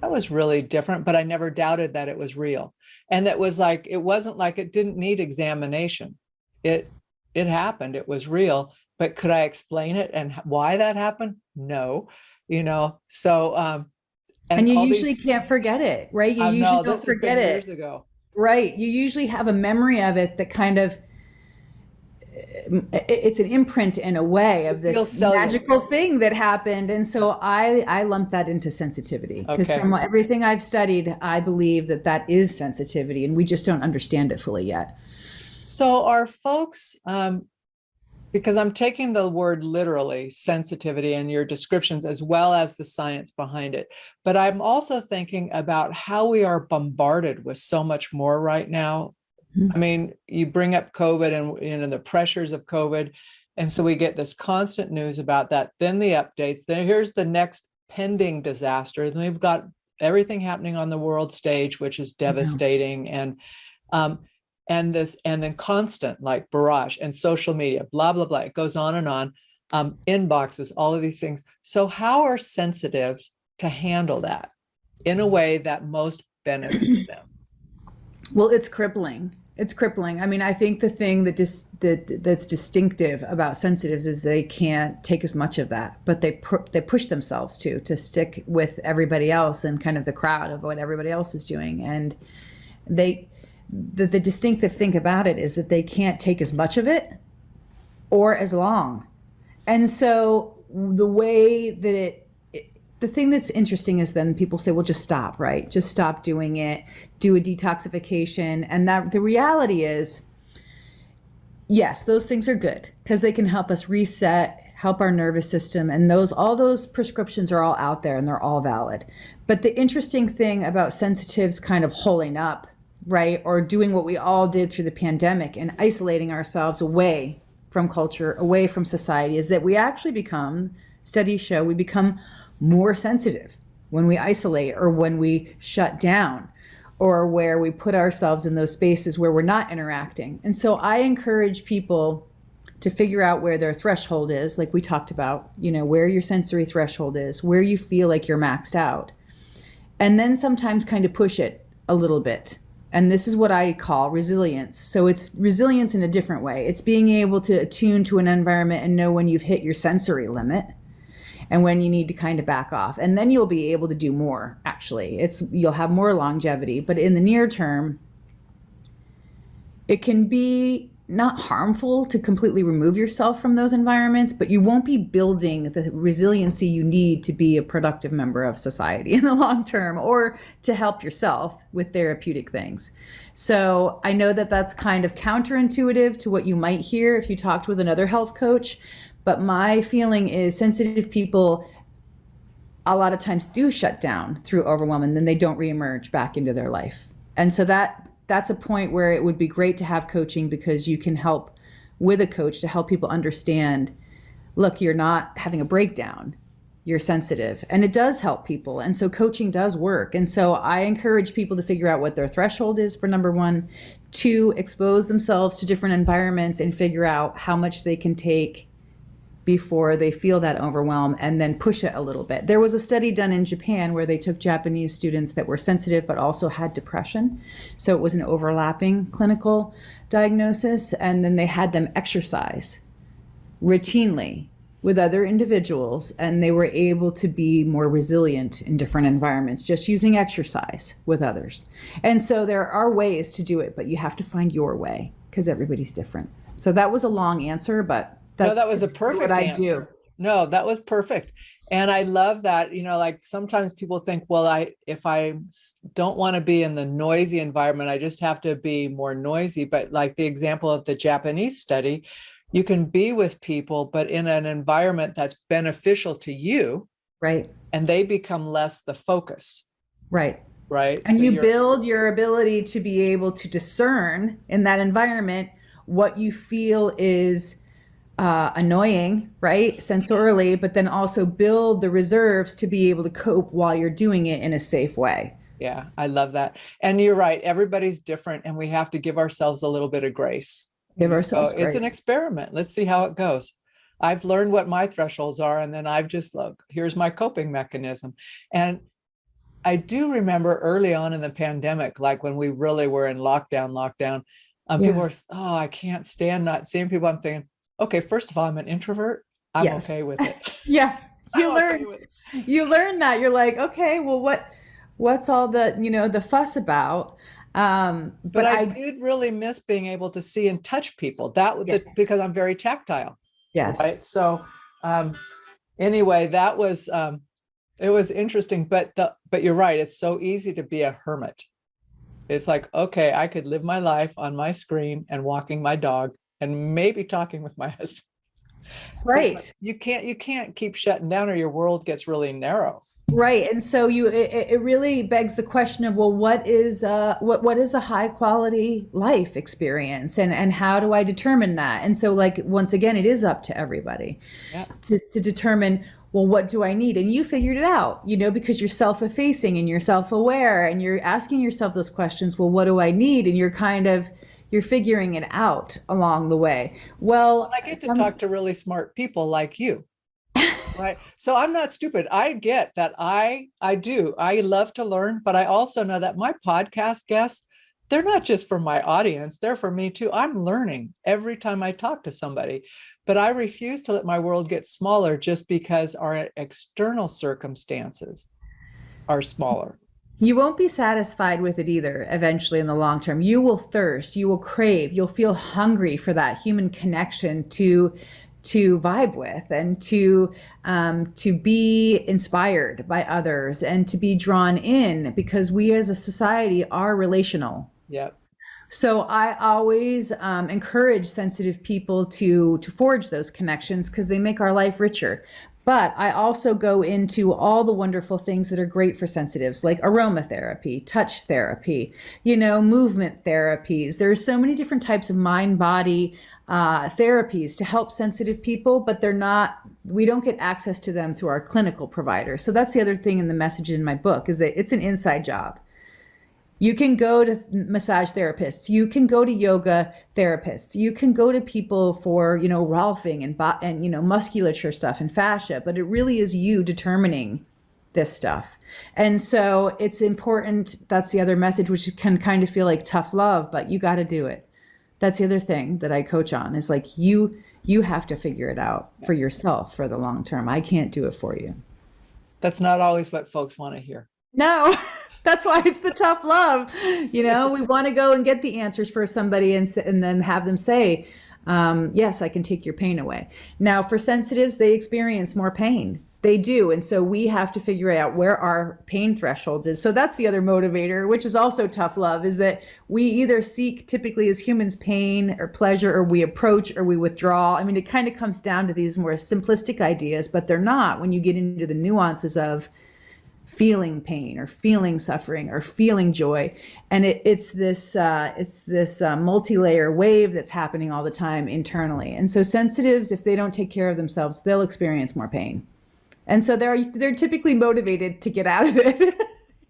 [SPEAKER 2] That was really different, but I never doubted that it was real. And that was like, it wasn't like it didn't need examination. It happened, it was real, but could I explain it and why that happened? No, so,
[SPEAKER 3] and you usually can't forget it, right? You usually don't forget it.
[SPEAKER 2] Years ago.
[SPEAKER 3] Right. You usually have a memory of it that kind of, it's an imprint in a way of this magical thing that happened. And so I lump that into sensitivity, because from everything I've studied, I believe that is sensitivity, and we just don't understand it fully yet.
[SPEAKER 2] So are folks, because I'm taking the word literally, sensitivity, and your descriptions as well as the science behind it, but I'm also thinking about how we are bombarded with so much more right now. I mean, you bring up COVID and the pressures of COVID. And so we get this constant news about that. Then the updates, then here's the next pending disaster. Then we've got everything happening on the world stage, which is devastating. And then constant, like barrage and social media, blah, blah, blah. It goes on and on. Inboxes, all of these things. So how are sensitives to handle that in a way that most benefits them?
[SPEAKER 3] Well, it's crippling. It's crippling. I mean, I think the thing that's distinctive about sensitives is they can't take as much of that, but they push themselves to stick with everybody else and kind of the crowd of what everybody else is doing. And the distinctive thing about it is that they can't take as much of it or as long. And so the way that the thing that's interesting is then people say, well, just stop, right? Just stop doing it, do a detoxification. And that the reality is, yes, those things are good because they can help us reset, help our nervous system. And all those prescriptions are all out there and they're all valid. But the interesting thing about sensitives kind of holding up, right? Or doing what we all did through the pandemic and isolating ourselves away from culture, away from society, is that we actually studies show we become more sensitive when we isolate or when we shut down or where we put ourselves in those spaces where we're not interacting. And so I encourage people to figure out where their threshold is, like we talked about, where your sensory threshold is, where you feel like you're maxed out, and then sometimes kind of push it a little bit. And this is what I call resilience. So it's resilience in a different way. It's being able to attune to an environment and know when you've hit your sensory limit and when you need to kind of back off. And then you'll be able to do more, actually. You'll have more longevity. But in the near term, It can be not harmful to completely remove yourself from those environments, but you won't be building the resiliency you need to be a productive member of society in the long term, or to help yourself with therapeutic things. So I know that that's kind of counterintuitive to what you might hear if you talked with another health coach, but my feeling is sensitive people a lot of times do shut down through overwhelm, and then they don't reemerge back into their life. And so that's a point where it would be great to have coaching, because you can help with a coach to help people understand, look, you're not having a breakdown, you're sensitive, and it does help people. And so coaching does work. And so I encourage people to figure out what their threshold is for number one, to expose themselves to different environments and figure out how much they can take before they feel that overwhelm, and then push it a little bit. There was a study done in Japan where they took Japanese students that were sensitive but also had depression. So it was an overlapping clinical diagnosis, and then they had them exercise routinely with other individuals, and they were able to be more resilient in different environments just using exercise with others. And so there are ways to do it, but you have to find your way, because everybody's different. So that was a long answer, but
[SPEAKER 2] that was a perfect answer.
[SPEAKER 3] Do.
[SPEAKER 2] No, that was perfect. And I love that, like sometimes people think, well, if I don't want to be in the noisy environment, I just have to be more noisy. But like the example of the Japanese study, you can be with people, but in an environment that's beneficial to you.
[SPEAKER 3] Right.
[SPEAKER 2] And they become less the focus.
[SPEAKER 3] Right.
[SPEAKER 2] Right.
[SPEAKER 3] And so you build your ability to be able to discern in that environment what you feel is annoying, right, sensorially, but then also build the reserves to be able to cope while you're doing it in a safe way.
[SPEAKER 2] Yeah, I love that. And you're right. Everybody's different, and we have to give ourselves a little bit of grace.
[SPEAKER 3] Grace.
[SPEAKER 2] It's an experiment. Let's see how it goes. I've learned what my thresholds are, and then I've just here's my coping mechanism. And I do remember early on in the pandemic, like when we really were in lockdown, people were, I can't stand not seeing people. I'm thinking, okay, first of all, I'm an introvert. I'm okay with it.
[SPEAKER 3] Yeah. You learn that. You're like, okay, well, what's all the, the fuss about?
[SPEAKER 2] But I did really miss being able to see and touch people because I'm very tactile.
[SPEAKER 3] Yes.
[SPEAKER 2] Right. So, anyway, that was, it was interesting, but you're right. It's so easy to be a hermit. It's like, okay, I could live my life on my screen and walking my dog and maybe talking with my husband.
[SPEAKER 3] Right.
[SPEAKER 2] So you can't keep shutting down, or your world gets really narrow.
[SPEAKER 3] Right. And so it really begs the question of, well, what is a high quality life experience, and how do I determine that? And so, like, once again, it is up to everybody to determine, well, what do I need? And you figured it out, because you're self-effacing and you're self-aware and you're asking yourself those questions. Well, what do I need? And you're figuring it out along the way. Well,
[SPEAKER 2] I get to talk to really smart people like you, right? So I'm not stupid. I get that. I love to learn, but I also know that my podcast guests, they're not just for my audience, they're for me too. I'm learning every time I talk to somebody, but I refuse to let my world get smaller just because our external circumstances are smaller.
[SPEAKER 3] You won't be satisfied with it either eventually in the long term. You will thirst, you will crave, you'll feel hungry for that human connection to vibe with, and to be inspired by others, and to be drawn in, because we as a society are relational.
[SPEAKER 2] Yep.
[SPEAKER 3] So I always encourage sensitive people to forge those connections, because they make our life richer. But I also go into all the wonderful things that are great for sensitives, like aromatherapy, touch therapy, movement therapies. There are so many different types of mind-body therapies to help sensitive people, but we don't get access to them through our clinical providers. So that's the other thing in the message in my book, is that it's an inside job. You can go to massage therapists. You can go to yoga therapists. You can go to people for, rolfing and musculature stuff and fascia, but it really is you determining this stuff. And so it's important. That's the other message, which can kind of feel like tough love, but you got to do it. That's the other thing that I coach on, is like, you have to figure it out for yourself for the long term. I can't do it for you.
[SPEAKER 2] That's not always what folks want to hear.
[SPEAKER 3] No. That's why it's the tough love. You know, we want to go and get the answers for somebody and then have them say, yes, I can take your pain away. Now, for sensitives, they experience more pain. They do. And so we have to figure out where our pain thresholds is. So that's the other motivator, which is also tough love, is that we either seek, typically as humans, pain or pleasure, or we approach or we withdraw. I mean, it kind of comes down to these more simplistic ideas, but they're not when you get into the nuances of feeling pain or feeling suffering or feeling joy. And it's this multi-layer wave that's happening all the time internally. And so sensitives, if they don't take care of themselves, they'll experience more pain. And so they're typically motivated to get out of it,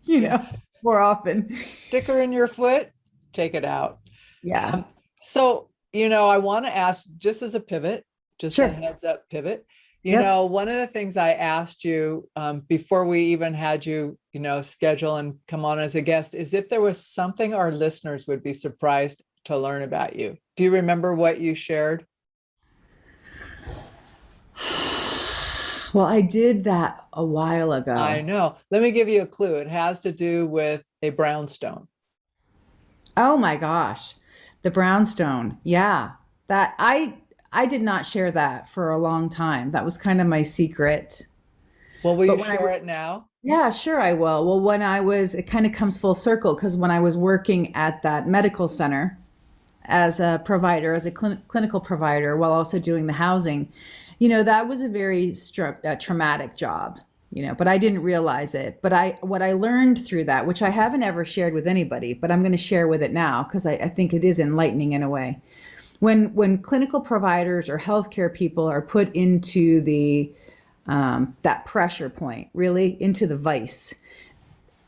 [SPEAKER 3] you know, more often.
[SPEAKER 2] Sticker in your foot, take it out.
[SPEAKER 3] Yeah.
[SPEAKER 2] So, you know, I want to ask, just as a pivot, just
[SPEAKER 3] Sure.
[SPEAKER 2] a heads up pivot, you know, one of the things I asked you before we even had you, you know, schedule and come on as a guest is if there was something our listeners would be surprised to learn about you. Do you remember what you shared?
[SPEAKER 3] Well, I did that a while ago.
[SPEAKER 2] I know. Let me give you a clue. It has to do with a brownstone.
[SPEAKER 3] Oh my gosh. The brownstone. Yeah. That I did not share that for a long time. That was kind of my secret.
[SPEAKER 2] Well, will
[SPEAKER 3] But
[SPEAKER 2] you
[SPEAKER 3] when
[SPEAKER 2] share it now?
[SPEAKER 3] Yeah, sure I will. Well, it kind of comes full circle because when I was working at that medical center as a provider, as a clinical provider, while also doing the housing, you know, that was a very traumatic job, you know, but I didn't realize it. But what I learned through that, which I haven't ever shared with anybody, but I'm going to share with it now because I think it is enlightening in a way. When clinical providers or healthcare people are put into the that pressure point, really into the vice,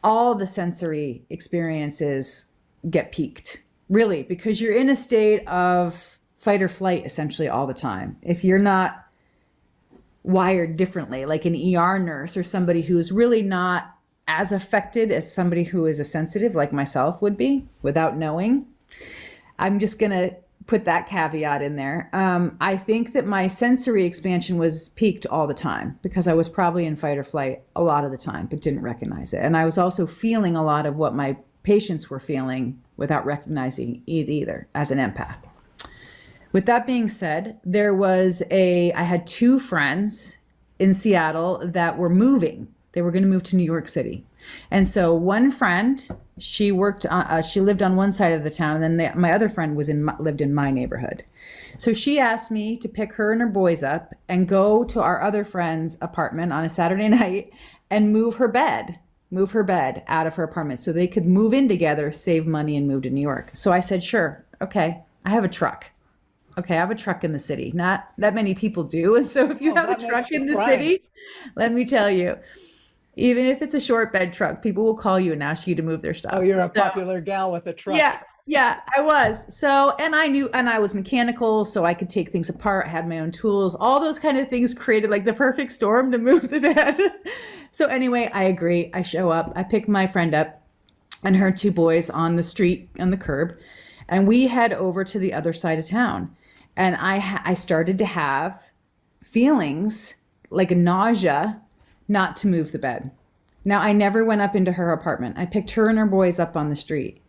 [SPEAKER 3] all the sensory experiences get peaked, really, because you're in a state of fight or flight essentially all the time. If you're not wired differently, like an ER nurse or somebody who's really not as affected as somebody who is a sensitive like myself would be without knowing. I'm just going to put that caveat in there. I think that my sensory expansion was peaked all the time because I was probably in fight or flight a lot of the time, but didn't recognize it. And I was also feeling a lot of what my patients were feeling without recognizing it either as an empath. With that being said, I had two friends in Seattle that were moving. They were going to move to New York City. And so one friend, she lived on one side of the town, and then my other friend lived in my neighborhood. So she asked me to pick her and her boys up and go to our other friend's apartment on a Saturday night and move her bed out of her apartment so they could move in together, save money, and move to New York. So I said, sure, okay, I have a truck. Okay, I have a truck in the city. Not that many people do. And so if you have a truck in the city, let me tell you, even if it's a short bed truck, people will call you and ask you to move their stuff.
[SPEAKER 2] Oh, you're a popular gal with a truck.
[SPEAKER 3] Yeah, I was. So, and I was mechanical, so I could take things apart. I had my own tools. All those kind of things created like the perfect storm to move the bed. So anyway, I agree. I show up. I pick my friend up and her two boys on the street, on the curb, and we head over to the other side of town. And I started to have feelings like a nausea not to move the bed. Now, I never went up into her apartment. I picked her and her boys up on the street.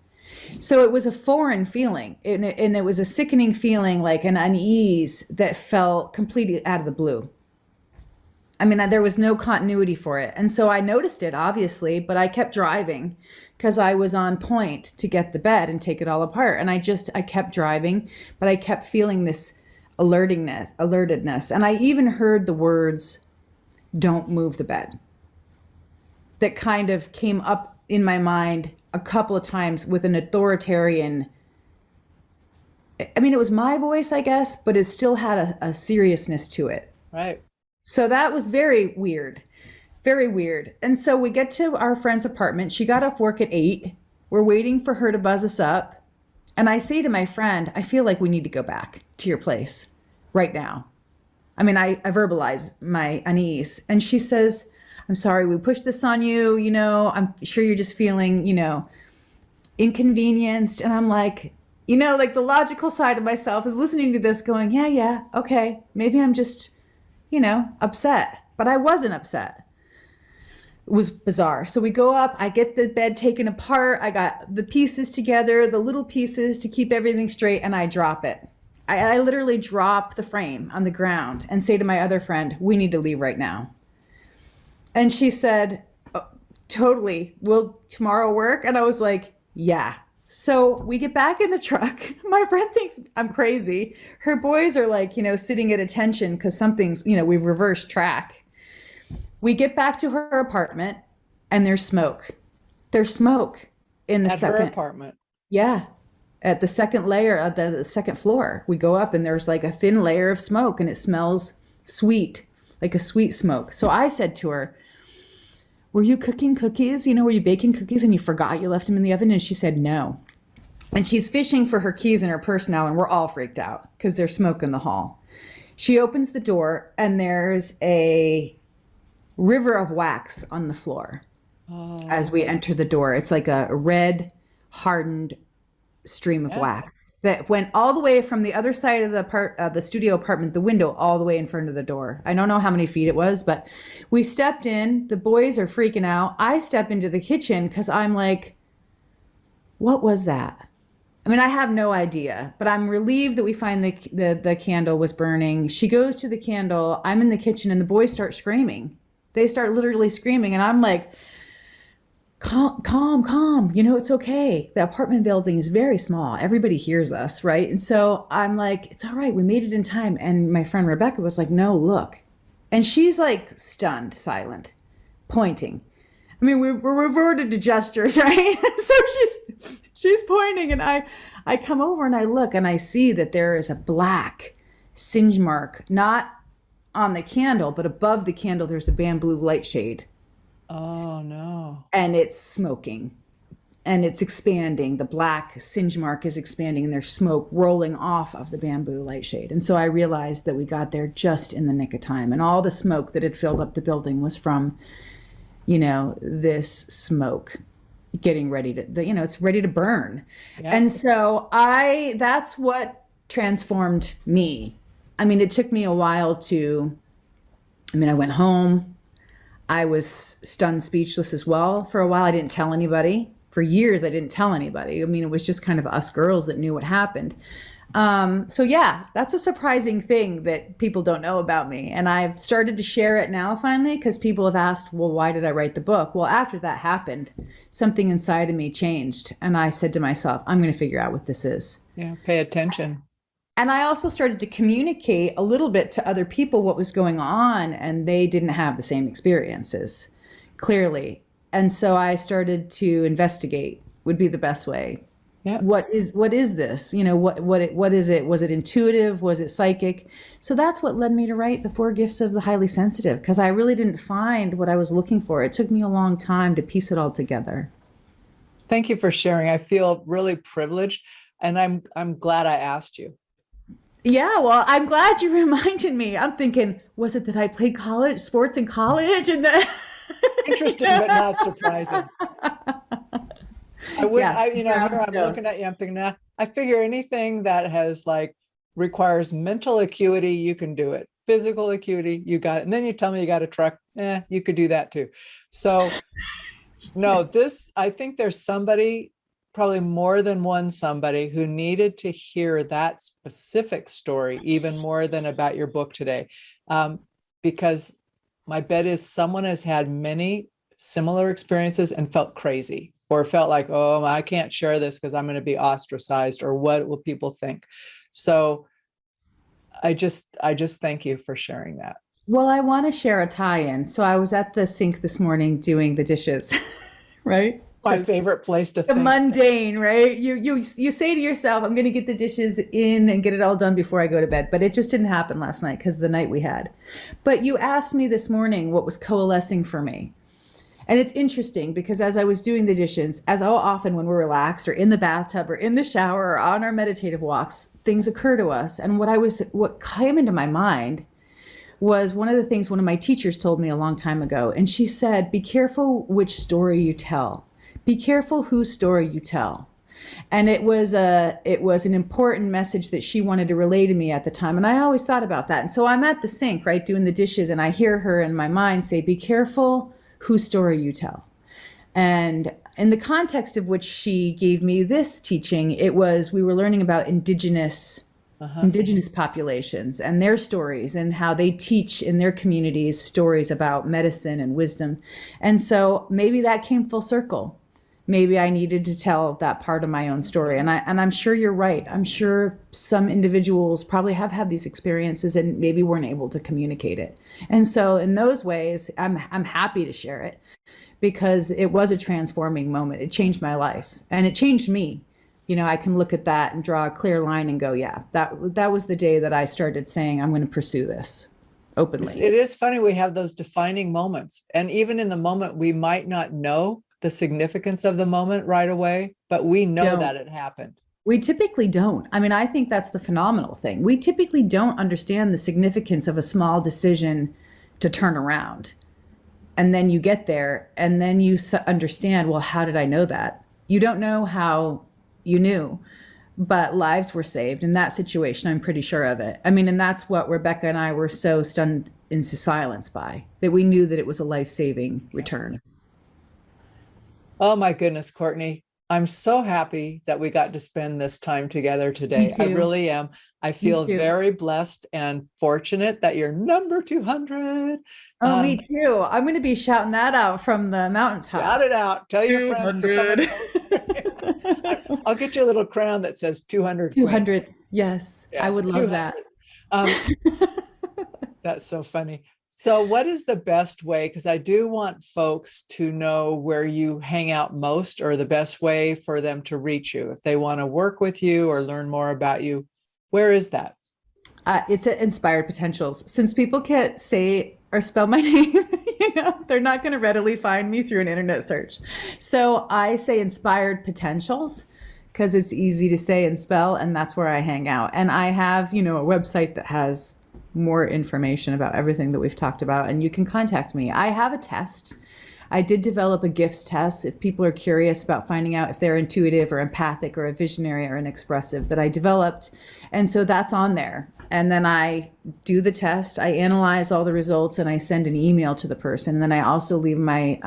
[SPEAKER 3] So it was a foreign feeling, and it was a sickening feeling, like an unease that felt completely out of the blue. I mean, there was no continuity for it. And so I noticed it, obviously, but I kept driving because I was on point to get the bed and take it all apart. And I kept driving, but I kept feeling this alertedness. And I even heard the words, "Don't move the bed," that kind of came up in my mind a couple of times with an authoritarian, I mean, it was my voice, I guess, but it still had a seriousness to it.
[SPEAKER 2] Right.
[SPEAKER 3] So that was very weird, very weird. And so we get to our friend's apartment. She got off work at 8. We're waiting for her to buzz us up. And I say to my friend, I feel like we need to go back to your place right now. I mean, I verbalize my unease. And she says, I'm sorry, we pushed this on you. You know, I'm sure you're just feeling, you know, inconvenienced. And I'm like, you know, like the logical side of myself is listening to this going, yeah, okay, maybe I'm just, you know, upset. But I wasn't upset. It was bizarre. So we go up, I get the bed taken apart. I got the pieces together, the little pieces to keep everything straight, and I drop it. I literally drop the frame on the ground and say to my other friend, we need to leave right now. And she said, oh, totally. Will tomorrow work? And I was like, yeah. So we get back in the truck. My friend thinks I'm crazy. Her boys are like, sitting at attention because something's, we've reversed track. We get back to her apartment and there's smoke. There's smoke in the
[SPEAKER 2] Her apartment.
[SPEAKER 3] Yeah. At the second layer of the second floor. We go up and there's like a thin layer of smoke and it smells sweet, like a sweet smoke. So I said to her, were you cooking cookies? Were you baking cookies and you forgot you left them in the oven? And she said, no. And she's fishing for her keys in her purse now. And we're all freaked out because there's smoke in the hall. She opens the door and there's a river of wax on the floor as we enter the door. It's like a red, hardened stream of wax that went all the way from the other side of the studio apartment, the window, all the way in front of the door. I don't know how many feet it was, but we stepped in. The boys are freaking out. I step into the kitchen because I'm like, what was that? I mean, I have no idea, but I'm relieved that we find the candle was burning. She goes to the candle. I'm in the kitchen and the boys start screaming. They start literally screaming. And I'm like, calm. It's okay. The apartment building is very small. Everybody hears us, right? And so I'm like, it's all right. We made it in time. And my friend Rebecca was like, no, look. And she's like stunned, silent, pointing. I mean, we're reverted to gestures, right? So she's pointing and I come over and I look and I see that there is a black singe mark, not on the candle, but above the candle, there's a bamboo light shade.
[SPEAKER 2] Oh, no.
[SPEAKER 3] And it's smoking and it's expanding. The black singe mark is expanding and there's smoke rolling off of the bamboo light shade. And so I realized that we got there just in the nick of time. And all the smoke that had filled up the building was from, this smoke getting ready to, it's ready to burn. Yep. And so that's what transformed me. I mean, it took me a while I went home. I was stunned, speechless as well. For a while, I didn't tell anybody. For years, I didn't tell anybody. I mean, it was just kind of us girls that knew what happened. So yeah, that's a surprising thing that people don't know about me. And I've started to share it now finally because people have asked, well, why did I write the book? Well, after that happened, something inside of me changed. And I said to myself, I'm going to figure out what this is.
[SPEAKER 2] Yeah, pay attention.
[SPEAKER 3] And I also started to communicate a little bit to other people what was going on, and they didn't have the same experiences, clearly. And so I started to investigate, would be the best way.
[SPEAKER 2] Yeah.
[SPEAKER 3] What is this? What is it? Was it intuitive? Was it psychic? So that's what led me to write The 4 Gifts of the Highly Sensitive, because I really didn't find what I was looking for. It took me a long time to piece it all together.
[SPEAKER 2] Thank you for sharing. I feel really privileged, and I'm glad I asked you.
[SPEAKER 3] Yeah, well, I'm glad you reminded me. I'm thinking, was it that I played sports in college? And then
[SPEAKER 2] interesting, but not surprising. I'm looking at you, I'm thinking, I figure anything that requires mental acuity, you can do it. Physical acuity, you got it. And then you tell me you got a truck, you could do that too. So no, I think there's somebody, probably more than one somebody, who needed to hear that specific story even more than about your book today. Because my bet is someone has had many similar experiences and felt crazy, or felt like, oh, I can't share this because I'm going to be ostracized, or what will people think? So I just thank you for sharing that.
[SPEAKER 3] Well, I want to share a tie-in. So I was at the sink this morning doing the dishes, right?
[SPEAKER 2] My favorite place to think.
[SPEAKER 3] The mundane, right? You say to yourself, I'm going to get the dishes in and get it all done before I go to bed. But it just didn't happen last night because of the night we had. But you asked me this morning what was coalescing for me. And it's interesting because as I was doing the dishes, as all often when we're relaxed or in the bathtub or in the shower or on our meditative walks, things occur to us. And what came into my mind was one of the things one of my teachers told me a long time ago. And she said, be careful which story you tell. Be careful whose story you tell. And it was an important message that she wanted to relay to me at the time. And I always thought about that. And so I'm at the sink, right, doing the dishes, and I hear her in my mind say, be careful whose story you tell. And in the context of which she gave me this teaching, it was, we were learning about indigenous populations and their stories and how they teach in their communities stories about medicine and wisdom. And so maybe that came full circle. Maybe I needed to tell that part of my own story. And I'm sure you're right. I'm sure some individuals probably have had these experiences and maybe weren't able to communicate it. And so in those ways, I'm happy to share it because it was a transforming moment. It changed my life and it changed me. You know, I can look at that and draw a clear line and go, yeah, that was the day that I started saying, I'm going to pursue this openly.
[SPEAKER 2] It is funny. We have those defining moments. And even in the moment, we might not know the significance of the moment right away, but we know that it happened.
[SPEAKER 3] We typically don't. I mean, I think that's the phenomenal thing. We typically don't understand the significance of a small decision to turn around. And then you get there and then you understand, well, how did I know that? You don't know how you knew, but lives were saved in that situation. I'm pretty sure of it. I mean, and that's what Rebecca and I were so stunned into silence by, that we knew that it was a life-saving return.
[SPEAKER 2] Oh my goodness, Courtney. I'm so happy that we got to spend this time together today. I really am. I feel very blessed and fortunate that you're number 200.
[SPEAKER 3] Oh, me too. I'm going to be shouting that out from the mountaintop.
[SPEAKER 2] Shout it out. Tell your friends to come. I'll get you a little crown that says 200.
[SPEAKER 3] 200. Yes. Yeah, I would love 200.
[SPEAKER 2] That. That's so funny. So what is the best way? Because I do want folks to know where you hang out most, or the best way for them to reach you. If they want to work with you or learn more about you, where is that?
[SPEAKER 3] It's at Inspired Potentials. Since people can't say or spell my name, they're not going to readily find me through an internet search. So I say Inspired Potentials because it's easy to say and spell, and that's where I hang out. And I have, a website that has more information about everything that we've talked about, and you can contact me. I have a test. I did develop a gifts test if people are curious about finding out if they're intuitive or empathic or a visionary or an expressive, that I developed. And so that's on there. And then I do the test, I analyze all the results, and I send an email to the person. And then I also leave my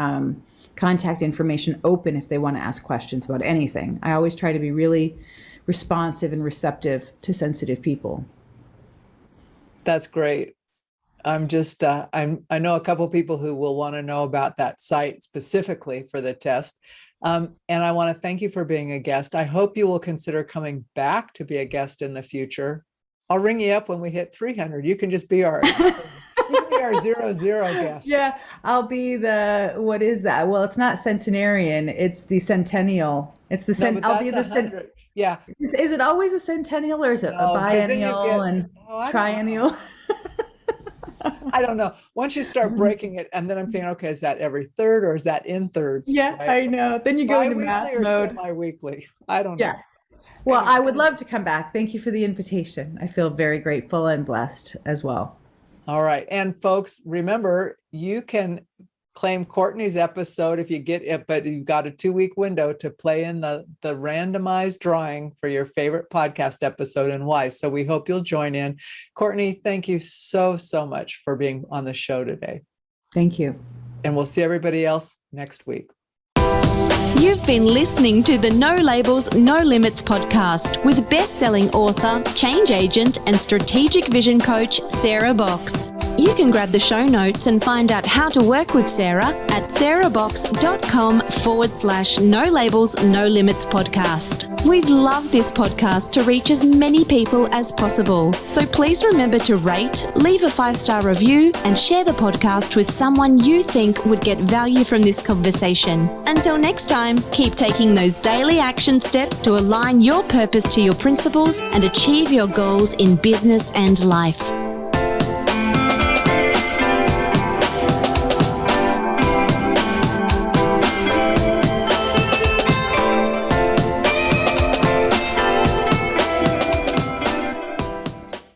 [SPEAKER 3] contact information open if they want to ask questions about anything. I always try to be really responsive and receptive to sensitive people.
[SPEAKER 2] That's great. I'm just, I know a couple of people who will want to know about that site specifically for the test. And I want to thank you for being a guest. I hope you will consider coming back to be a guest in the future. I'll ring you up when we hit 300. You can just be our, 00 guest.
[SPEAKER 3] Yeah, I'll be what is that? Well, it's not centenarian. It's the centennial. It's the I'll be the 100.
[SPEAKER 2] Yeah.
[SPEAKER 3] Is it always a centennial, or is it a biennial and triennial?
[SPEAKER 2] I don't know. Once you start breaking it, and then I'm thinking, okay, is that every third or is that in thirds?
[SPEAKER 3] Yeah, right? I know. Then you go into math mode.
[SPEAKER 2] Semi-weekly. I don't know.
[SPEAKER 3] Yeah. Well, I would love to come back. Thank you for the invitation. I feel very grateful and blessed as well.
[SPEAKER 2] All right. And folks, remember, you can claim Courtney's episode if you get it, but you've got a 2-week window to play in the randomized drawing for your favorite podcast episode and why. So we hope you'll join in. Courtney, thank you so much for being on the show today.
[SPEAKER 3] Thank you.
[SPEAKER 2] And we'll see everybody else next week.
[SPEAKER 1] You've been listening to the No Labels, No Limits podcast with best-selling author, change agent, and strategic vision coach, Sarah Box. You can grab the show notes and find out how to work with Sarah at sarahbox.com/No Labels, No Limits podcast. We'd love this podcast to reach as many people as possible. So please remember to rate, leave a 5-star review, and share the podcast with someone you think would get value from this conversation. Until next time, keep taking those daily action steps to align your purpose to your principles and achieve your goals in business and life.